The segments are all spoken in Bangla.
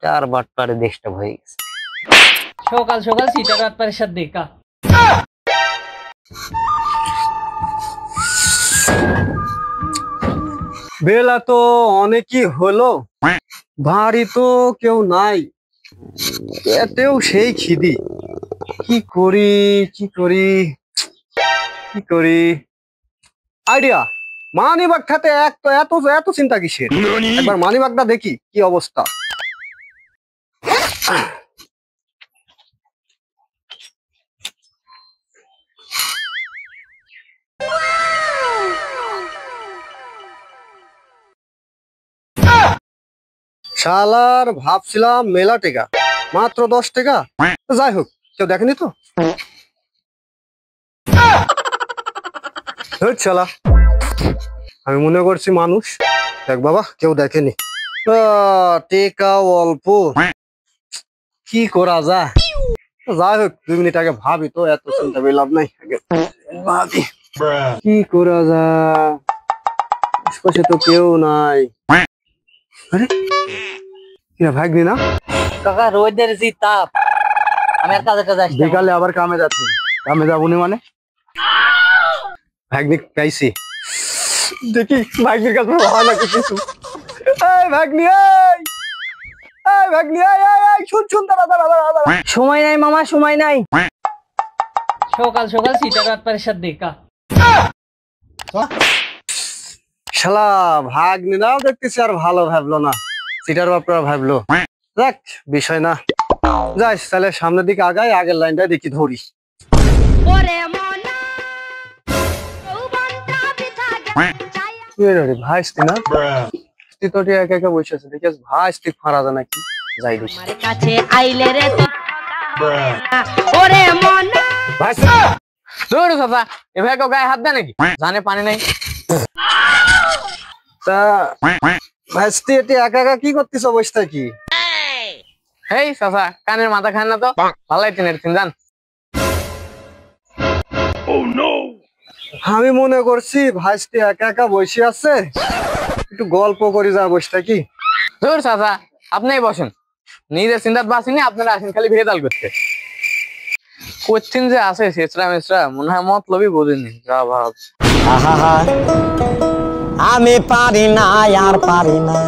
সিটার বাটপারে দেশটা হয়ে গেছে। সকাল সকাল সিটার বাটপারের সাথে দেখা। বেলা তো অনেকই হলো, বাড়ি তো কেউ নাই, এতেও সেই খিদি। কি করি কি করি কি করি, আইডিয়া। মানিবাগ খাতে এত এত এত চিন্তা কিসের, একবার মানিবাগটা দেখি কি অবস্থা। শালার ভাবছিলাম মেলা টেকা, মাত্র 10 টাকা। যাই হোক, কেউ দেখেনি তো। শালা, আমি মনে করছি মানুষ। দেখ বাবা, কেউ দেখেনি। টেকাও অল্প, কি করা যায়। যাই হোক, 2 মিনিট আগে ভাবি তো, এত চিন্তা লাভ নাই। আগে ভাবি কি করা যায়, আশেপাশে তো কেউ নাই। আরে ভাগনি না কাকা, রোদের যে তাপ, আমি আর কাজে কাজে আসছি। বিকালে আবার কামে যাচ্ছি। কামে যাবনি মানে? ভাগ্নি পাইছি, দেখি ভাগ্নির কাছে হয় নাকি কিছু। এই ভাগ্নি, এই ভাগ্নি, শুন দাঁড়া দাঁড়া দাঁড়া দাঁড়া। সময় নাই মামা, সময় নাই। সকাল সকাল সিটার বাটপারের সাথে দেখা। শালা ভাগ্নিরাও দেখতেছি আর ভালো ভাবলো না, সিটার বাপরা ভাবলো। দেখ, বিষয় না, যাই তাহলে সামনের দিকে আগাই, আগের লাইনটা দেখি ধরি। ভাইস্তি না, তো একা একা বসে আছে, দেখি ভাইস্তি ফাঁড়া যায় নাকি। যাই দেখি। এভাবে কেউ গায়ে হাত দেয় নাকি? জানে পানি নাই। তা ভাইস্তি, এটি একা একা কি করতেছ অবস্থা কি? হেই চাচা, কানের মাথা খান না তো, ভালাই টেনের জান। আমি মনে করছি ভাইস্তি একা একা বসে আছে, একটু গল্প করি যা অবস্থা কি। ধুর চাচা, আপনিই বসেন, নিজের চিন্তাত বাসিনি, আপনারা আসেন খালি ভেদাল করতে। কোচিন যে আছে শেষরা মেসরা, মনে হয় মতলবই বোঝেনি। যা ভাব, আমি পারি না আর পারি না।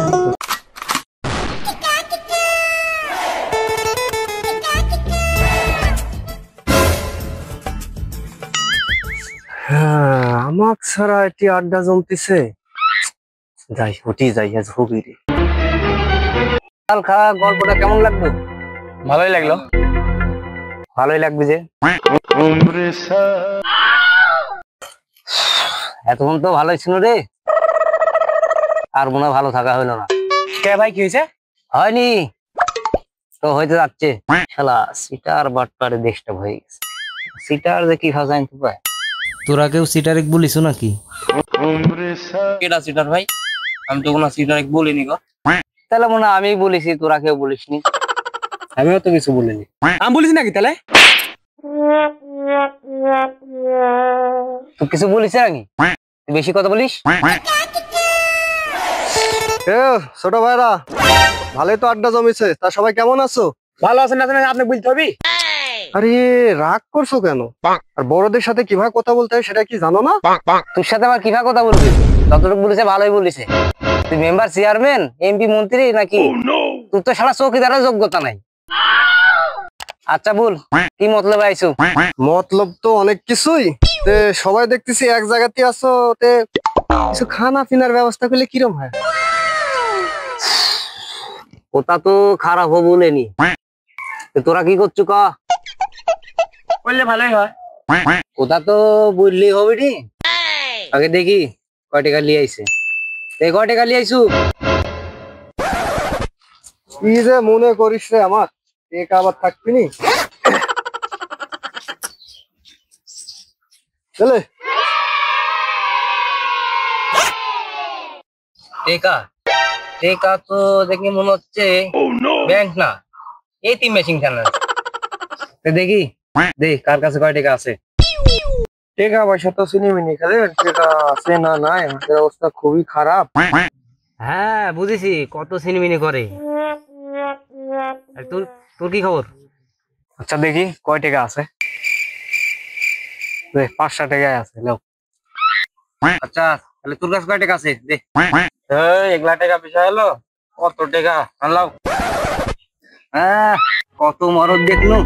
আমাক ছাড়া এটি আড্ডা জমতেছে। যাই উঠি, যাই আজ হবি রে। কাল খাওয়া গল্পটা কেমন লাগলো? ভালোই লাগলো। ভালোই লাগবে যে, এতক্ষণ তো ভালোই ছিল রে, আর মনে হয় ভালো থাকা হইলো না। কে ভাই, কি হয়েছে? হয়নি তো, হইতে যাচ্ছে। শালা সিটার বাটপারে দেশটা হয়ে গেছে। সিটার যে কি খাওয়া যায় পায়। তোরা কেউ সিটারেক বলিস নাকি? কেডা সিটার ভাই? আমি তো কোনো সিটার বলিনি গো। তাহলে মনে হয় আমি বলেছি, তোরা কেউ বলিসনি। আমিও তো কিছু বলিনি। আমি বলিস নাকি তাহলে? তুই কিছু বলিস নাকি? তুই বেশি কথা বলিস। ছোট ভাইরা, ভালোই তো আড্ডা জমেছে। তা সবাই কেমন আছো? ভালো আছেন না আপনি বলতে হবে? আরে রাগ করছো কেন? আর বড়দের সাথে কিভাবে কথা বলতে হয় সেটা কি জানো না? তোর সাথে আবার কিভাবে কথা বলবি? যতটুকু বলেছে ভালোই বলেছে। তুই মেম্বার, চেয়ারম্যান, এমপি, মন্ত্রী নাকি? তোর তো সারা চৌকিদারের যোগ্যতা নাই। আচ্ছা বল, কি মতলব আইছো? মতলব তো অনেক কিছুই। সবাই দেখতেছি এক জায়গাতে আছো, কিছু খানা পিনার ব্যবস্থা করলে কিরম হয়? ওটা তো খারাপ হবো বলেনি। তোরা কি করছো ক? বললে ভালোই হয়। ওটা তো বললেই হবে নি। আগে দেখি কয় টাকা নিয়ে আইছে। কয় টাকা নিয়ে আইছু? কি যে মনে করিস রে আমার, টাকা আবার থাকবি নি। চলে টেকা তো দেখি মনে হচ্ছে ব্যাংক না, এটিএম মেশিন খেলা। দেখি কার কাছে কয় টাকা আছে। টাকা পয়সা তো চিনিমিনি খেলে, টাকা আছে না নাই, হাতের অবস্থা খুবই খারাপ। হ্যাঁ বুঝেছি, কত চিনিমিনি করে। আর তোর তোর কি খবর? আচ্ছা দেখি কয় টাকা আছে। 5টা টাকায় আছে, নাও। আচ্ছা তাহলে তোর কাছে কয় টাকা আছে দে। এই 1 লাখ টাকা পিছা হলো, কত টাকা আনলাও? কত মরদ দেখলু।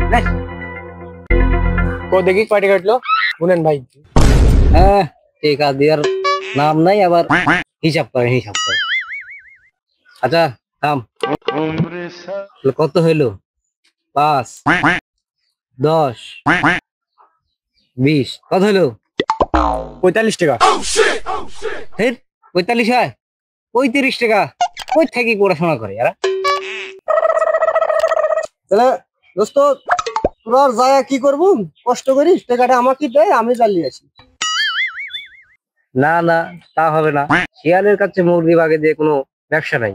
কো দেখি কয় টাকা উঠলো, শুনেন ভাই। টাকা দেওয়ার নাম নাই, আবার হিসাব করে। আচ্ছা থাম, তাহলে কত হইলো? 5, 10, 20, কত হইলো? 45 টাকা। 45 হয়? 35 টাকা কই থেকে পড়াশোনা করে এরা? তাহলে দোস্ত তোরা যায় কি করবো, কষ্ট করিস, টাকাটা আমাকে দে, আমি চালিয়ে আসি। না না, তা হবে না। শিয়ালের কাছে মুরগি বাগে দিয়ে কোনো ব্যবসা নাই।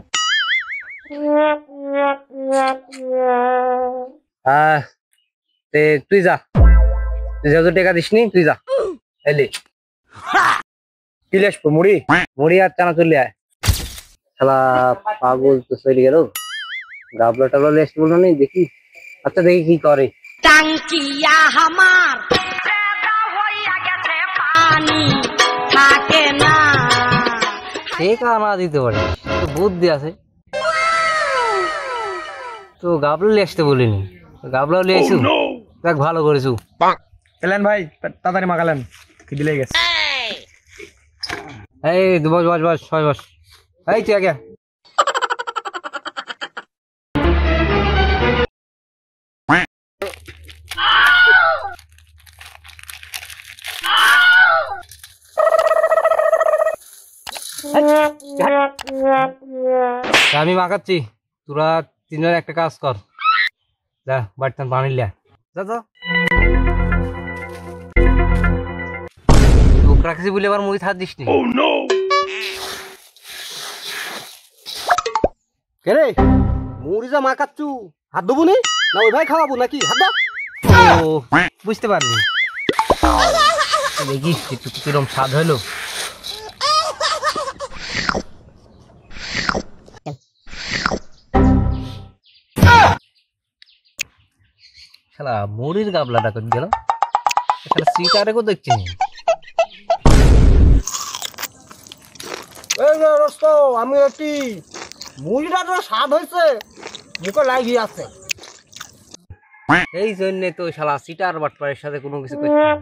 তুই যা, তুই যেহেতু টাকা দিসনি তুই যা। এলি কি আসবো, মুড়ি? মুড়ি আর চানা চলে আয়। শালা পাগল তো চলে গেল। গাবলা টাবলা লিয়ে আসতে বললো নি, দেখি। আচ্ছা দেখি কি করে। টাঙ্কিয়া হামার ছেদা হইয়া গেছে, পানি থাকে না। টাকা না দিতে পারে তো বুদ্ধি আছে। তো গাবলা লিয়ে আসতে বলিনি, গাবলাও লিয়ে আইসু। দেখ ভালো করেছু। এলেন ভাই, তাড়াতাড়ি মাগালেন, খিদে লেগে গেছে। এই বস বস বস বস বস। এই তুই আগে। আমি মাখাচ্ছি, তোরা 3 জন একটা কাজ কর। যা বাড়িতে পানি লিয়া যা তো। চোখ রাখছি বলে আবার মুড়ি থাক দিস নি। কে রে, মুড়ি যা মাখাচ্ছু, হাত দেবো নি না ওই ভাই খাওয়াবো নাকি? হাত দাও। ও বুঝতে পারিনি। দেখি একটু কিরম স্বাদ হইলো। শালা মুড়ির গাবলাটা করে গেল। শালা সিটারে কো দেখছি। এই যে দোস্ত, আমি একটি মুড়িটা তো স্বাদ হয়েছে, মুখে লাগিয়ে আছে। এই জন্য তো শালা সিটার বাটপারের সাথে কোনো কিছু করছে না।